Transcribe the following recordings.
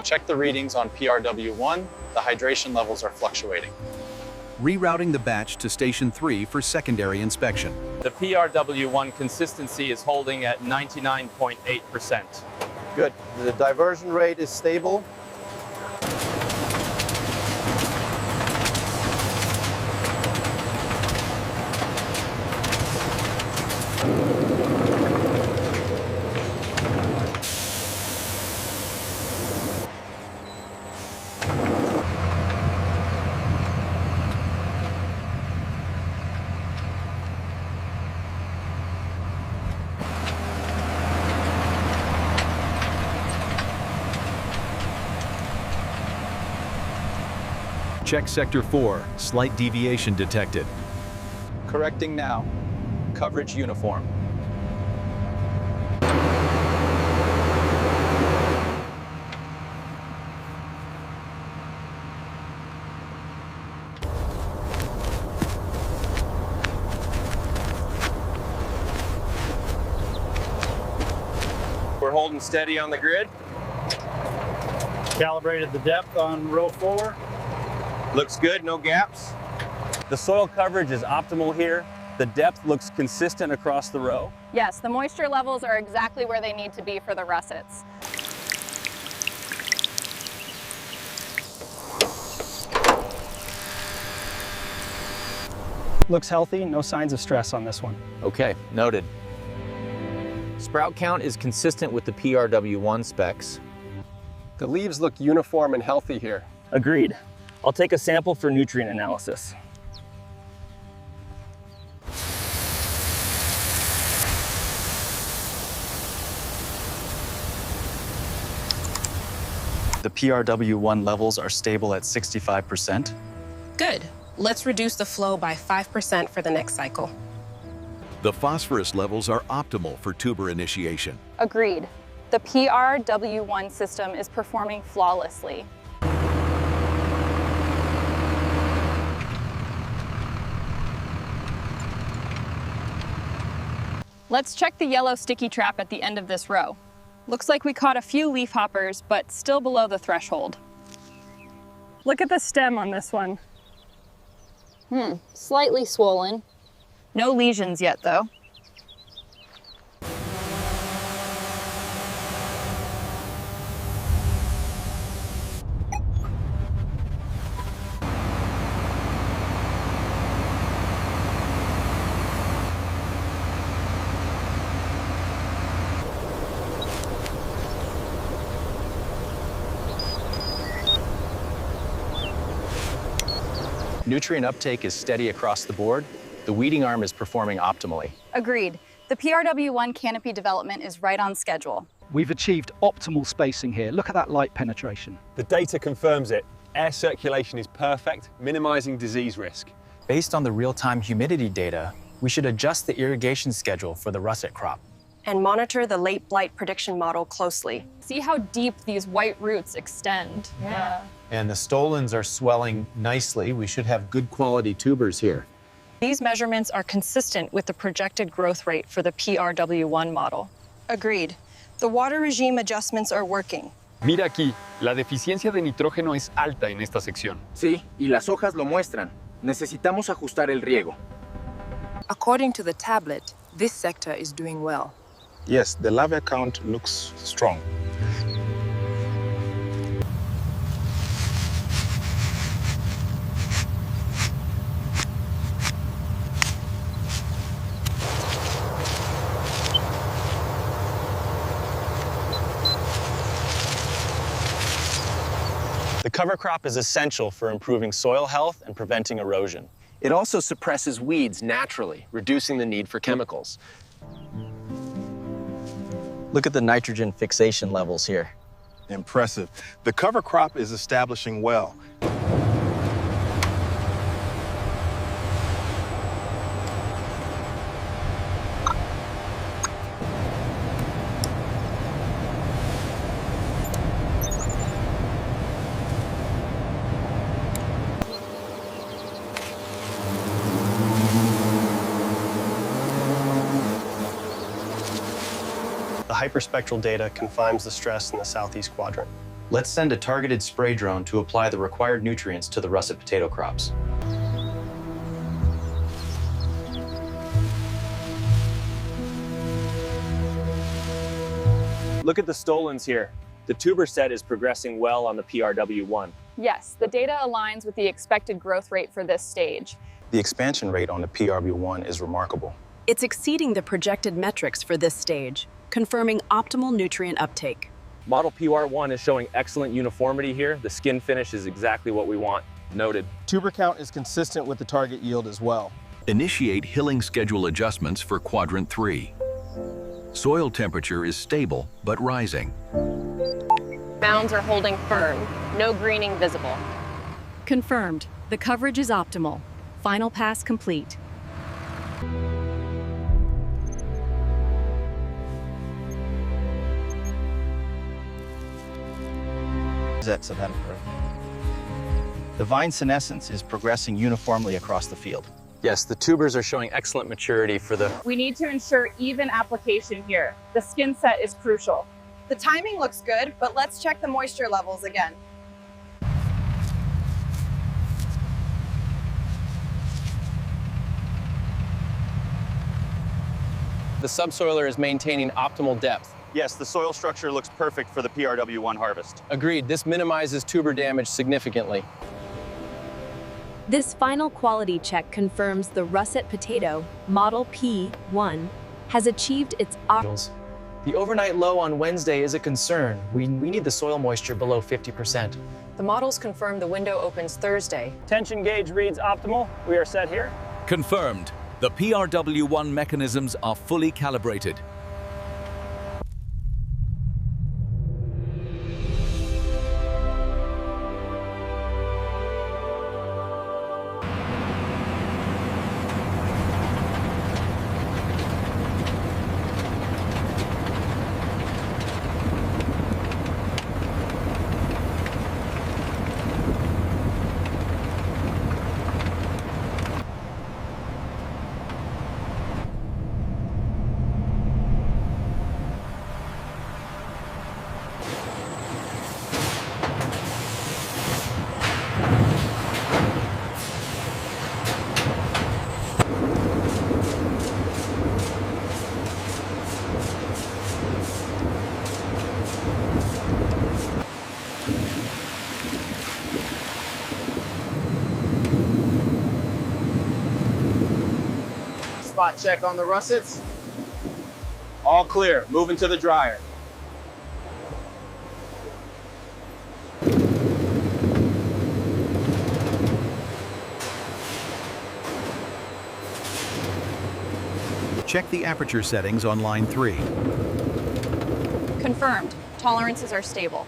Check the readings on PRW1. The hydration levels are fluctuating. Rerouting the batch to Station 3 for secondary inspection. The PRW1 consistency is holding at 99.8%. Good. The diversion rate is stable. Check Sector 4, slight deviation detected. Correcting now. Coverage uniform. We're holding steady on the grid. Calibrated the depth on row 4. Looks good, no gaps. The soil coverage is optimal here. The depth looks consistent across the row. Yes, the moisture levels are exactly where they need to be for the russets. Looks healthy, no signs of stress on this one. Okay, noted. Sprout count is consistent with the PRW1 specs. The leaves look uniform and healthy here. Agreed. I'll take a sample for nutrient analysis. The PRW1 levels are stable at 65%. Good. Let's reduce the flow by 5% for the next cycle. The phosphorus levels are optimal for tuber initiation. Agreed. The PRW1 system is performing flawlessly. Let's check the yellow sticky trap at the end of this row. Looks like we caught a few leafhoppers, but still below the threshold. Look at the stem on this one. Slightly swollen. No lesions yet, though. Nutrient uptake is steady across the board. The weeding arm is performing optimally. Agreed. The PRW1 canopy development is right on schedule. We've achieved optimal spacing here. Look at that light penetration. The data confirms it. Air circulation is perfect, minimizing disease risk. Based on the real-time humidity data, we should adjust the irrigation schedule for the russet crop. And monitor the late blight prediction model closely. See how deep these white roots extend. Yeah. And the stolons are swelling nicely. We should have good quality tubers here. These measurements are consistent with the projected growth rate for the PRW1 model. Agreed. The water regime adjustments are working. Mira aquí, la deficiencia de nitrógeno es alta en esta sección. Sí, y las hojas lo muestran. Necesitamos ajustar el riego. According to the tablet, this sector is doing well. Yes, the larvae count looks strong. The cover crop is essential for improving soil health and preventing erosion. It also suppresses weeds naturally, reducing the need for chemicals. Look at the nitrogen fixation levels here. Impressive. The cover crop is establishing well. The hyperspectral data confirms the stress in the southeast quadrant. Let's send a targeted spray drone to apply the required nutrients to the russet potato crops. Look at the stolons here. The tuber set is progressing well on the PRW1. Yes, the data aligns with the expected growth rate for this stage. The expansion rate on the PRW1 is remarkable. It's exceeding the projected metrics for this stage, confirming optimal nutrient uptake. Model PR1 is showing excellent uniformity here. The skin finish is exactly what we want. Noted. Tuber count is consistent with the target yield as well. Initiate hilling schedule adjustments for quadrant 3. Soil temperature is stable but rising. Mounds are holding firm. No greening visible. Confirmed. The coverage is optimal. Final pass complete. Of that curve. The vine senescence is progressing uniformly across the field. Yes, the tubers are showing excellent maturity for the... We need to ensure even application here. The skin set is crucial. The timing looks good, but let's check the moisture levels again. The subsoiler is maintaining optimal depth. Yes, the soil structure looks perfect for the PRW1 harvest. Agreed, this minimizes tuber damage significantly. This final quality check confirms the russet potato, model P1, has achieved its The overnight low on Wednesday is a concern. We need the soil moisture below 50%. The models confirm the window opens Thursday. Tension gauge reads optimal. We are set here. Confirmed. The PRW1 mechanisms are fully calibrated. Spot check on the russets. All clear, moving to the dryer. Check the aperture settings on line 3. Confirmed. Tolerances are stable.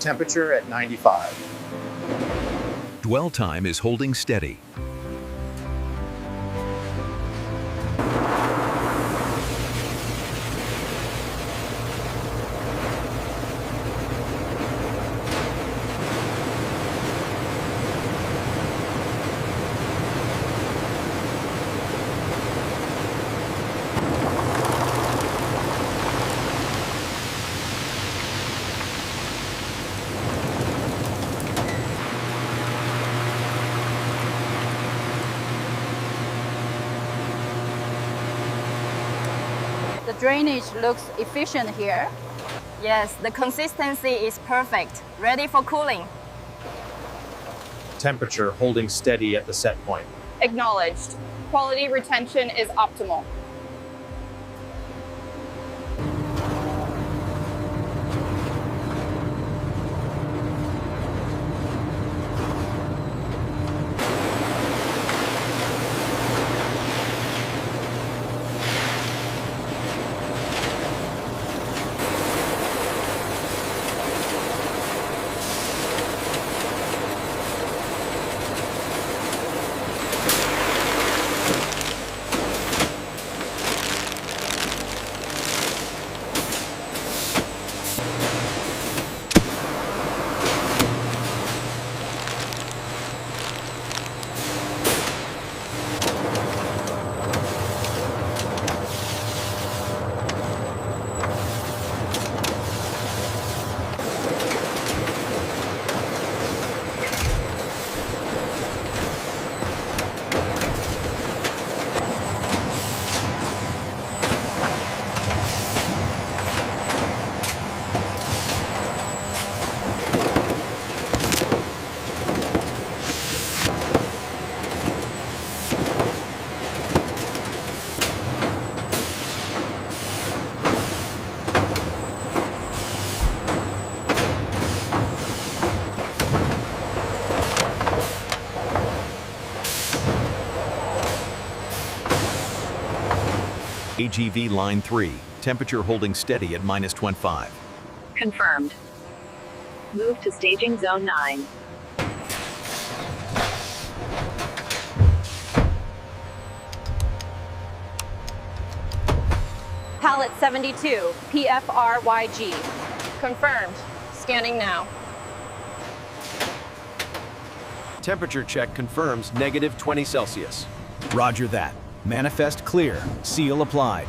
Temperature at 95. Dwell time is holding steady. The drainage looks efficient here. Yes, the consistency is perfect. Ready for cooling. Temperature holding steady at the set point. Acknowledged. Quality retention is optimal. AGV line 3, temperature holding steady at -25. Confirmed. Move to staging zone 9. Pallet 72, PFRYG. Confirmed. Scanning now. Temperature check confirms -20 Celsius. Roger that. Manifest clear. Seal applied.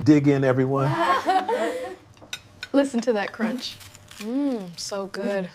Dig in, everyone. Listen to that crunch. So good.